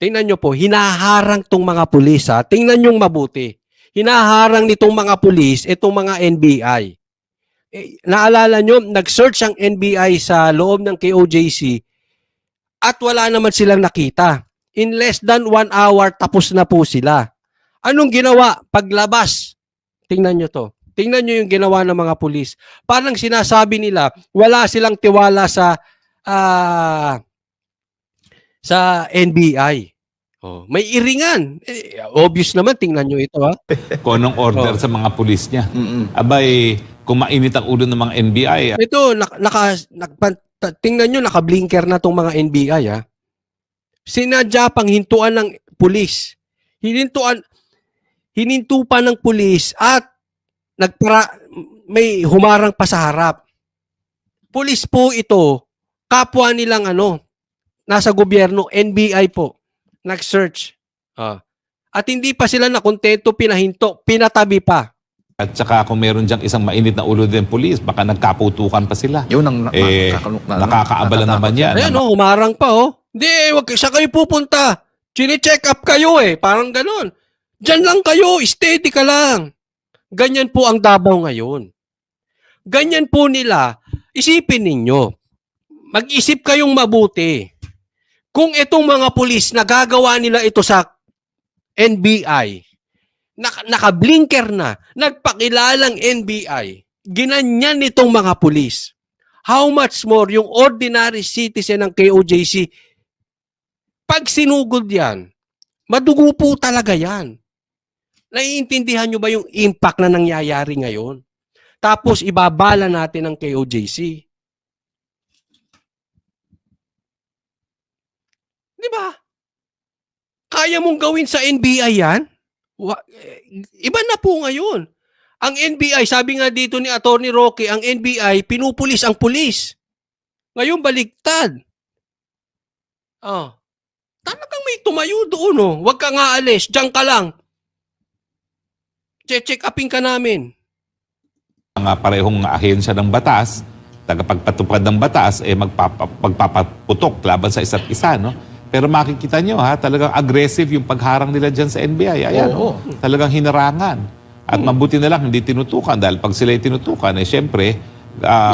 tingnan nyo po, hinaharang tong mga pulis ha. Tingnan nyo mabuti. Hinaharang nitong mga pulis, itong mga NBI. Naalala nyo, nag-search ang NBI sa loob ng KOJC at wala naman silang nakita. In less than 1 hour, tapos na po sila. Anong ginawa? Paglabas, tingnan nyo to. Tingnan nyo yung ginawa ng mga pulis. Parang sinasabi nila, wala silang tiwala sa NBI. Oh, may iringan. Obvious naman, tingnan nyo ito ha. Kung anong order sa mga pulis niya. Abay, kung mainit ang ulo ng mga NBI, Ito, tingnan nyo, naka-blinker na tong mga NBI ha. Sinadya pang hintuan ng pulis. Hininto pa ng pulis at may humarang pa sa harap. Pulis po ito, kapwa nilang nasa gobyerno, NBI po, nag-search. At hindi pa sila nakontento, pinahinto, pinatabi pa. at saka kung meron diyang isang mainit na ulo din pulis, baka nagkaputukan pa sila. Yun ang nakakaabala naman yan. Ayan humarang pa Hindi, wag siya kayo pupunta. Chine-check up kayo parang ganon. Diyan lang kayo, steady ka lang. Ganyan po ang Davao ngayon. Ganyan po nila, isipin ninyo, mag-isip kayong mabuti. Kung itong mga pulis nagagawa nila ito sa NBI, naka-blinker na, nagpakilalang NBI, ginanyan nitong mga pulis. How much more yung ordinary citizen ng KOJC, pag sinugod yan, madugo po talaga yan. Naiintindihan nyo ba yung impact na nangyayari ngayon? Tapos ibabala natin ang KOJC. Di ba? Kaya mong gawin sa NBI yan? Iba na po ngayon. Ang NBI, sabi nga dito ni Atty. Roque, ang NBI, pinupulis ang pulis. Ngayon, baligtad. Talagang may tumayo doon. Huwag ka nga alis. Diyan ka lang. Check upin ka namin. Mga parehong ahensya ng batas, tagapagpatupad ng batas, magpapaputok laban sa isa't isa, no? Pero makikita nyo, talagang aggressive yung pagharang nila dyan sa NBI. Ayan, talagang hinarangan. At mabuti na lang, hindi tinutukan. Dahil pag sila tinutukan, syempre...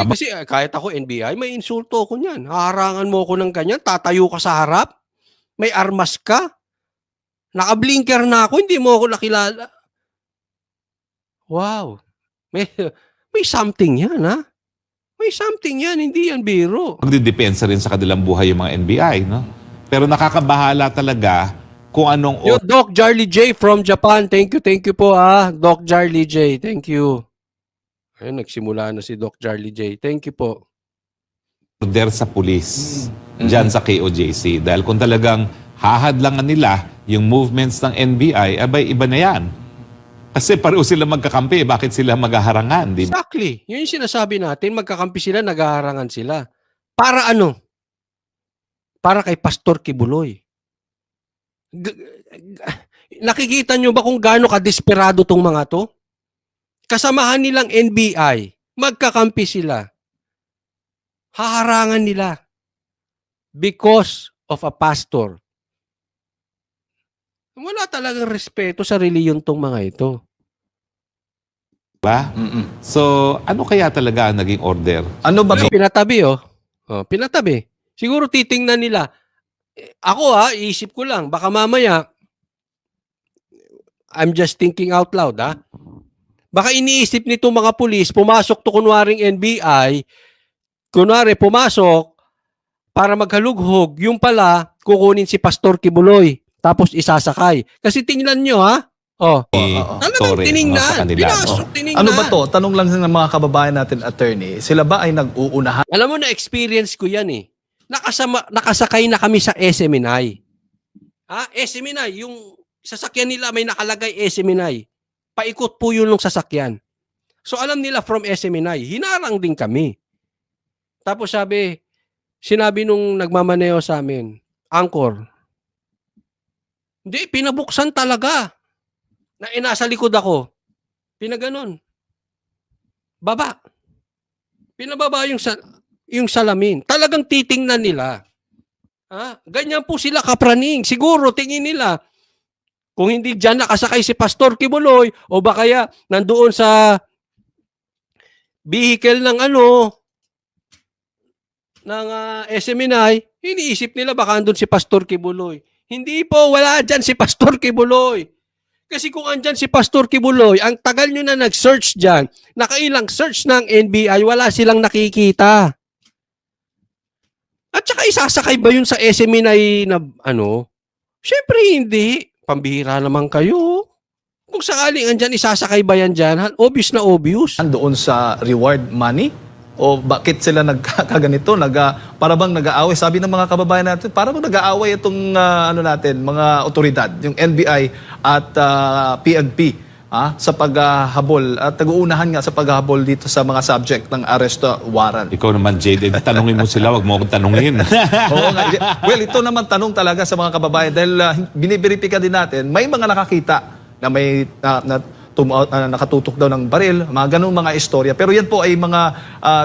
kasi kahit ako NBI, may insulto ko niyan. Haharangan mo ko ng ganyan, tatayo ka sa harap, may armas ka, naka-blinker na ako, hindi mo ako nakilala. Wow. May something yan, May something yan, hindi yan biro. Magdidepensa rin sa kanilang buhay yung mga NBI, no? Pero nakakabahala talaga kung anong... Yo, Doc Charlie J from Japan. Thank you po Doc Charlie J. Thank you. Ayun, nagsimula na si Doc Charlie J. Thank you po. Order sa pulis dyan sa KOJC. Dahil kung talagang hahadlangan nila yung movements ng NBI, abay iba na yan. Kasi pareho sila magkakampi, bakit sila maghaharangan? Diba? Exactly. Yun yung sinasabi natin, magkakampi sila, naghaharangan sila. Para ano? Para kay Pastor Kibuloy. Nakikita nyo ba kung gaano ka-desperado tong mga to? Kasamahan nilang NBI, magkakampi sila. Haharangan nila. Because of a pastor. Wala talagang respeto sa reliyon tong mga ito. Diba? So, ano kaya talaga ang naging order? Ano ba to? Pinatabi pinatabi. Siguro titingnan nila. Ako iisip ko lang, baka mamaya, I'm just thinking out loud Baka iniisip nito mga pulis, pumasok to kunwaring NBI, kunwari pumasok para maghalughog, yung pala kukunin si Pastor Kibuloy, tapos isasakay. Kasi tingnan nyo talagang tiningnan. Pinasok, tiningnan. Ano ba to? Tanong lang ng mga kababayan natin, attorney. Sila ba ay nag-uunahan? Alam mo na experience ko yan nakasakay na kami sa SMNI. SMNI, yung sasakyan nila may nakalagay SMNI. Paikot po yun ng sasakyan. So alam nila from SMNI, hinarang din kami. Tapos sinabi nung nagmamaneo sa amin, Angkor, hindi, pinabuksan talaga. Nasa likod ako. Pinaganon. Baba. Pinababa yung salamin. Talagang titingnan nila. Ganyan po sila kapraning. Siguro tingin nila, kung hindi dyan nakasakay si Pastor Kibuloy o ba kaya nandoon sa vehicle ng SMNI, iniisip nila baka andun si Pastor Kibuloy. Hindi po, wala dyan si Pastor Kibuloy. Kasi kung andyan si Pastor Kibuloy, ang tagal nyo na nag-search dyan, nakailang search ng NBI, wala silang nakikita. At saka isasakay ba yun sa SMNI na Siyempre hindi. Pambihira naman kayo. Kung sakaling andyan, isasakay ba yan dyan? Obvious na obvious. Doon sa reward money? O bakit sila nagkakaganito? Para bang nag-aaway? Sabi ng mga kababayan natin, para bang nag-aaway itong mga otoridad, yung NBI at PNP sa paghahabol at nag-uunahan nga sa paghahabol dito sa mga subject ng arrest warrant. Ikaw naman, Jade, tanungin mo sila, wag mo akong tanungin. Oo nga. Well, ito naman tanong talaga sa mga kababayan dahil biniberipika din natin, may mga nakakita na may nakatutok daw ng baril, mga ganung mga istorya. Pero yan po ay mga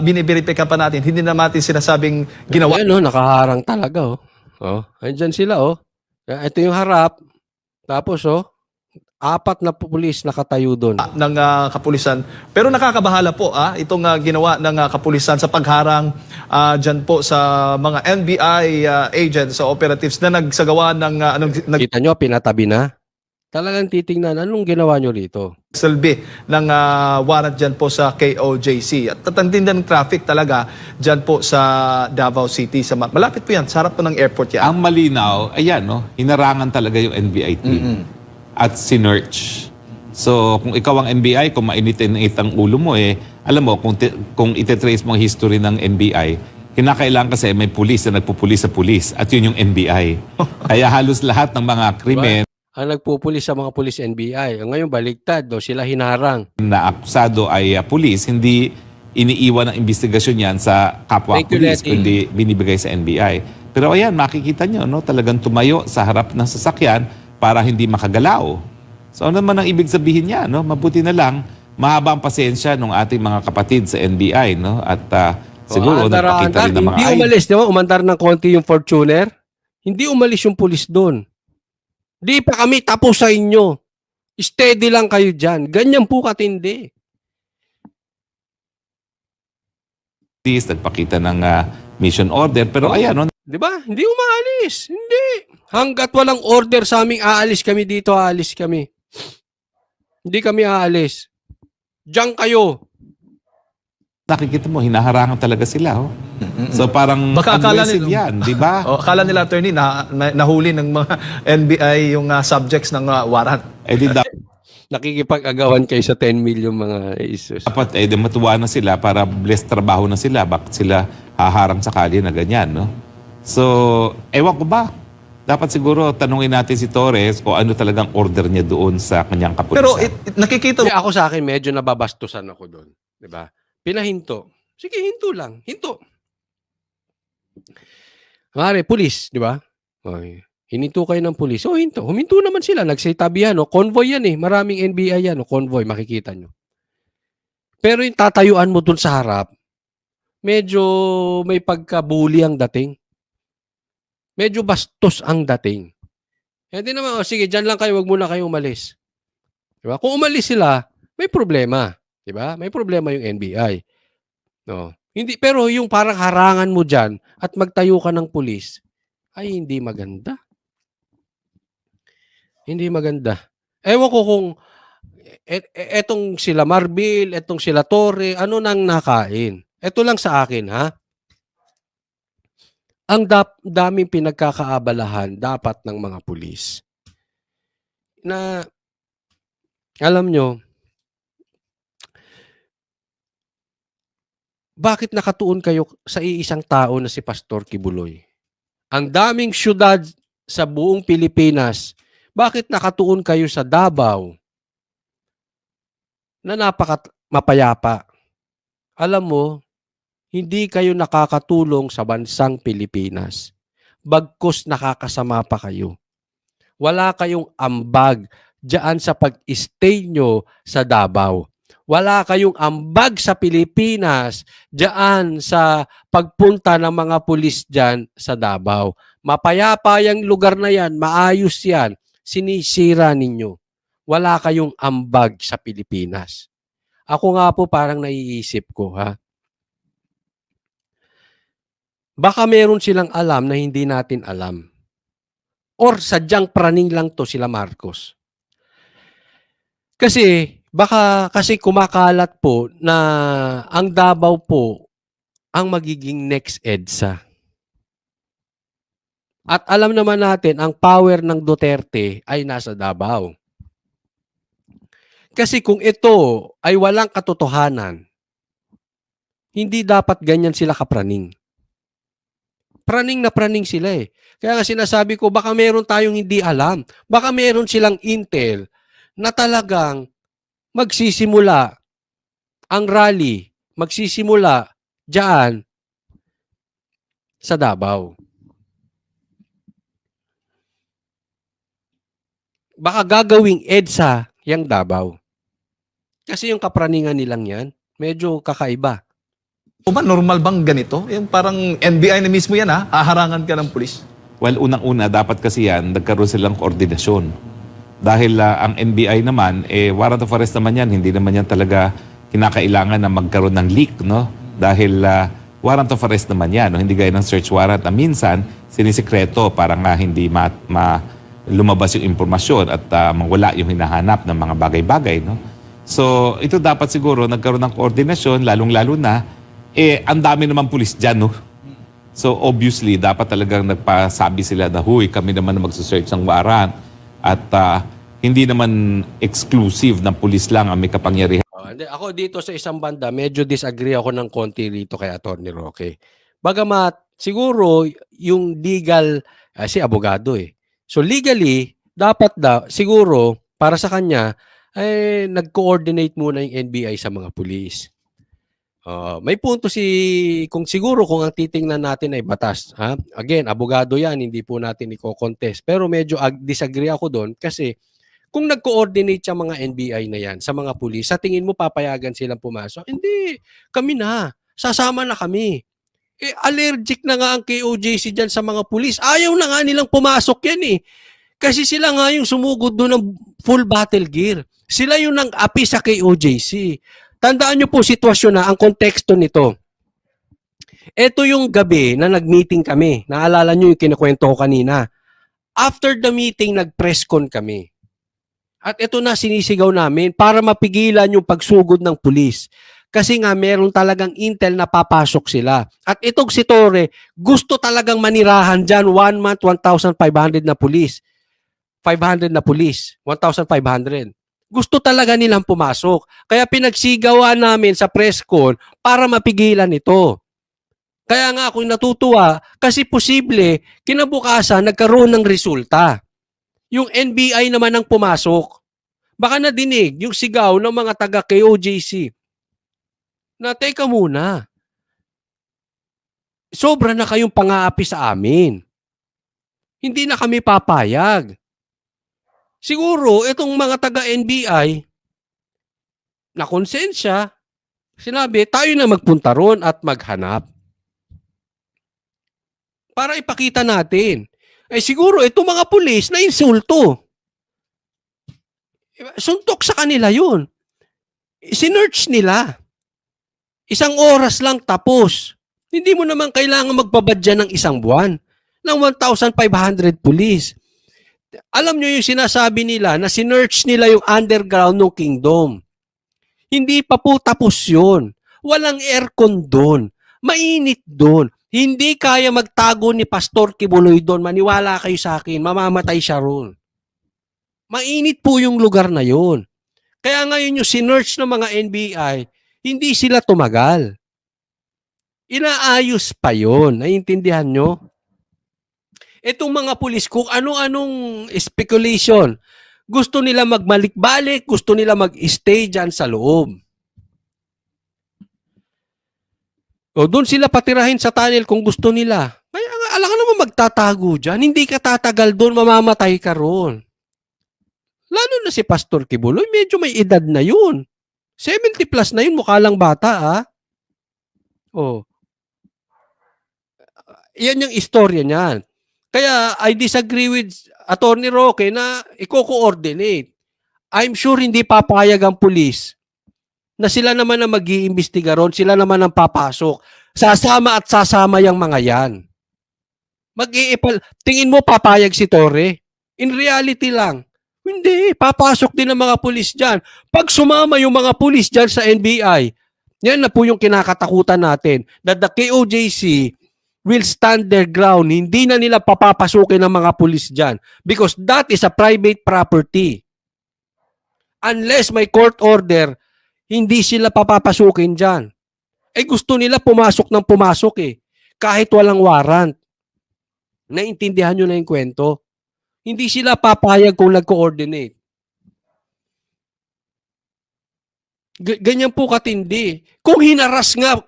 biniberipika pa natin. Hindi na natin sinasabing ginawa. Ayan, nakaharang talaga. Andyan sila. Ito yung harap. Tapos, 4 na pulis nakatayo doon. Ng kapulisan. Pero nakakabahala po itong ginawa ng kapulisan sa pagharang dyan po sa mga NBI agents o operatives na nagsagawa ng Kita nyo, pinatabi na. Talagang titingnan, anong ginawa nyo rito? nagsilbi ng warrant dyan po sa KOJC. At tatandin ng traffic talaga dyan po sa Davao City. Malapit po yan, sa harap po ng airport yan. Ang malinaw, ayan, hinarangan talaga yung NBI team. At sinearch. So, kung ikaw ang NBI, kung mainit-init ang ulo mo, alam mo, kung ititrace mo ang history ng NBI, kinakailangan kasi may pulis na nagpupulis sa pulis. At yun yung NBI. Kaya halos lahat ng mga krimen Ang nagpupulis sa mga pulis NBI. Ngayon, baligtad. Sila hinarang. na akusado ay pulis, hindi iniiwan ang investigasyon yan sa kapwa Thank you, pulis, Letty. kundi binibigay sa NBI. Pero ayan, makikita nyo, talagang tumayo sa harap ng sasakyan para hindi makagalaw. So ano naman ang ibig sabihin niya? Mabuti na lang, mahaba ang pasensya ng ating mga kapatid sa NBI. At siguro nagpakita rin ng mga Hindi umalis, di ba? Umandar ng konti yung Fortuner. Hindi umalis yung pulis doon. Di pa kami tapos sa inyo. Steady lang kayo dyan. Ganyan po katindi. nagpakita ng mission order. Pero ayan, Di ba? Hindi umaalis. Hindi. Hanggat walang order sa aming aalis kami dito, aalis kami. Hindi kami aalis. Diyan kayo. nakikita mo, hinaharangan talaga sila. So parang Baka akala aggressive nila- yan, di ba? Akala nila, attorney, nahuli ng mga NBI yung subjects ng warrant. Di Nakikipag-agawan kayo sa 10 million mga isus. dapat di matuwa na sila para blessed trabaho na sila. Bakit sila haharang sa kalye na ganyan, no? So, ewan ko ba? Dapat siguro tanungin natin si Torres kung ano talagang order niya doon sa kanyang kapulisan. Pero nakikita Ako sa akin, medyo nababastusan ako doon. Di ba? Pinahinto. Sige, hinto lang. Hinto. Mare, pulis, di ba? Okay. Hininto kayo ng pulis. Hinto. Huminto naman sila. Nagsitabihan. Convoy yan Maraming NBI yan. Convoy, makikita nyo. Pero yung tatayuan mo dun sa harap, medyo may pagka-bully ang dating. Medyo bastos ang dating. Hindi naman, sige, dyan lang kayo. Wag muna kayo umalis. Diba? Kung umalis sila, may problema. Diba? May problema yung NBI. No. Hindi, pero yung parang harangan mo dyan at magtayo ka ng pulis, ay hindi maganda. Hindi maganda. Ewan ko kung etong sila Marbil, etong sila Torre, ano nang nakain. Ito lang sa akin, ha? Ang daming pinagkakaabalahan dapat ng mga pulis. Na, alam nyo, bakit nakatuon kayo sa iisang tao na si Pastor Kibuloy? Ang daming syudad sa buong Pilipinas, bakit nakatuon kayo sa Davao na mapayapa? Alam mo, hindi kayo nakakatulong sa bansang Pilipinas. Bagkus nakakasama pa kayo. Wala kayong ambag diyan sa pag-stay nyo sa Davao. Wala kayong ambag sa Pilipinas diyan sa pagpunta ng mga pulis diyan sa Davao. Mapayapa yung lugar na yan, maayos yan, sinisira ninyo. Wala kayong ambag sa Pilipinas. Ako nga po parang naiisip ko, ha? Baka meron silang alam na hindi natin alam. Or sadyang praning lang to sila Marcos. Kasi kumakalat po na ang Davao po ang magiging next EDSA. At alam naman natin, ang power ng Duterte ay nasa Davao. Kasi kung ito ay walang katotohanan, hindi dapat ganyan sila kapraning. Praning na praning sila eh. Kaya nga sinasabi ko, baka meron tayong hindi alam. Baka meron silang intel na talagang magsisimula ang rally, magsisimula diyan sa Davao. Baka gagawing EDSA yung Davao. Kasi yung kapraningan nilang yan, medyo kakaiba. O ba, normal bang ganito? Yung parang NBI na mismo yan ha, haharangan ka ng pulis. Well, unang-una, dapat kasi yan, nagkaroon silang koordinasyon. Dahil ang NBI naman, warrant of arrest naman yan, hindi naman yan talaga kinakailangan na magkaroon ng leak, no? Dahil warrant of arrest naman yan, no? Hindi gaya ng search warrant na minsan, sinisikreto para nga hindi lumabas yung impormasyon at mawala yung hinahanap ng mga bagay-bagay, no? So, ito dapat siguro nagkaroon ng koordinasyon, lalong-lalo na, ang dami naman pulis dyan, no? So, obviously, dapat talagang nagpasabi sila na, huy, kami naman na magsusearch ng warrant at hindi naman exclusive na pulis lang ang may kapangyarihan. Ako dito sa isang banda, medyo disagree ako ng konti rito kay Atty. Roque. Bagamat, siguro, yung legal, si abogado eh. So legally, dapat siguro, para sa kanya, nag-coordinate muna yung NBI sa mga pulis. May punto kung ang titingnan natin ay batas. Ha? Again, abogado yan, hindi po natin i-contest. Pero medyo disagree ako doon kasi kung nag-coordinate yung mga NBI na yan sa mga pulis, sa tingin mo papayagan silang pumasok? Hindi, kami na. Sasama na kami. Allergic na nga ang KOJC dyan sa mga pulis. Ayaw na nga nilang pumasok yan eh. Kasi sila nga yung sumugod doon ng full battle gear. Sila yung nang-api sa KOJC. Tandaan nyo po sitwasyon na ang konteksto nito. Ito yung gabi na nag-meeting kami. Naalala nyo yung kinukwento ko kanina. After the meeting, nag-press con kami. At ito na sinisigaw namin para mapigilan yung pagsugod ng pulis. Kasi nga meron talagang intel na papasok sila. At itong si Torre, gusto talagang manirahan dyan 1 month, 1,500 na pulis. 500 na pulis. 1,500. Gusto talaga nilang pumasok. Kaya pinagsigawan namin sa press con para mapigilan ito. Kaya nga ako natutuwa kasi posible kinabukasan nagkaroon ng resulta. Yung NBI naman ang pumasok. Baka nadinig yung sigaw ng mga taga-KOJC na teka muna, sobra na kayong pang-aapi sa amin. Hindi na kami papayag. Siguro, itong mga taga-NBI, na konsensya, sinabi, tayo na magpunta ron at maghanap. Para ipakita natin. Siguro, itong mga pulis na insulto. Suntok sa kanila yun. Sinearch nila. 1 oras lang tapos. Hindi mo naman kailangan magbabadya ng 1 buwan ng 1,500 pulis. Alam nyo yung sinasabi nila na sinearch nila yung underground ng kingdom. Hindi pa po tapos yun. Walang aircon doon. Mainit doon. Hindi kaya magtago ni Pastor Kibuloy doon. Maniwala kayo sa akin, mamamatay siya roon. Mainit po yung lugar na yun. Kaya ngayon yung sinearch ng mga NBI, hindi sila tumagal. Inaayos pa yun. Naiintindihan nyo? Itong mga pulis, kung ano-anong speculation, gusto nila magmalik-balik, gusto nila mag-stay dyan sa loob. O doon sila patirahin sa tunnel kung gusto nila. Kaya alam ka naman magtatago dyan. Hindi ka tatagal doon, mamamatay ka roon. Lalo na si Pastor Kibuloy, medyo may edad na yun. 70 plus na yun, mukha lang bata, Oh. Yan yung istorya niyan. Kaya I disagree with Attorney Roque na i-coordinate. I'm sure hindi papayag ang pulis na sila naman ang mag-iimbestiga ron, sila naman ang papasok. Sasama at sasama yung mga yan. Tingin mo papayag si Torre? In reality lang. Hindi, papasok din ang mga pulis dyan. Pag sumama yung mga pulis dyan sa NBI, yan na po yung kinakatakutan natin, that the KOJC will stand their ground. Hindi na nila papapasukin ng mga pulis dyan because that is a private property. Unless may court order, hindi sila papapasukin dyan. Eh gusto nila pumasok ng pumasok eh. Kahit walang warrant. Naintindihan nyo na yung kwento. Hindi sila papayag kung nag-coordinate. Ganyan po katindi. Kung hinaras nga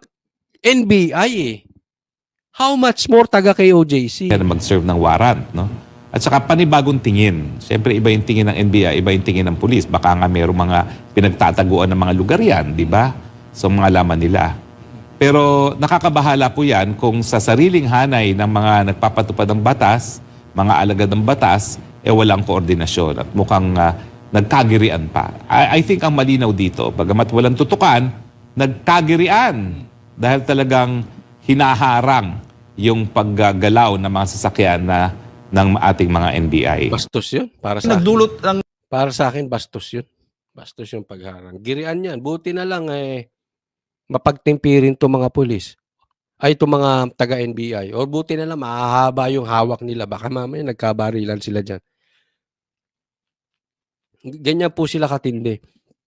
NBI eh, how much more taga KOJC? na mag-serve ng warrant, no? At saka panibagong tingin. Siyempre, iba yung tingin ng NBI, iba yung tingin ng pulis. Baka nga mayroong mga pinagtataguan ng mga lugar yan, di ba? So, mga laman nila. Pero nakakabahala po yan kung sa sariling hanay ng mga nagpapatupad ng batas, mga alagad ng batas, walang koordinasyon at mukhang nagkagirian pa. I think ang malinaw dito, bagamat walang tutukan, nagkagirian dahil talagang hinaharang yung paggagalaw ng mga sasakyan ng ating mga NBI. Bastos yun. Para sa akin. Nagdulot ng Para sa akin, bastos yun. Bastos yung pagharang. Girian yan. Buti na lang mapagtempirin to mga pulis. Ay, itong mga taga-NBI. O buti na lang, mahahaba yung hawak nila. Baka mamaya nagkabarilan sila dyan. Ganyan po sila katindi.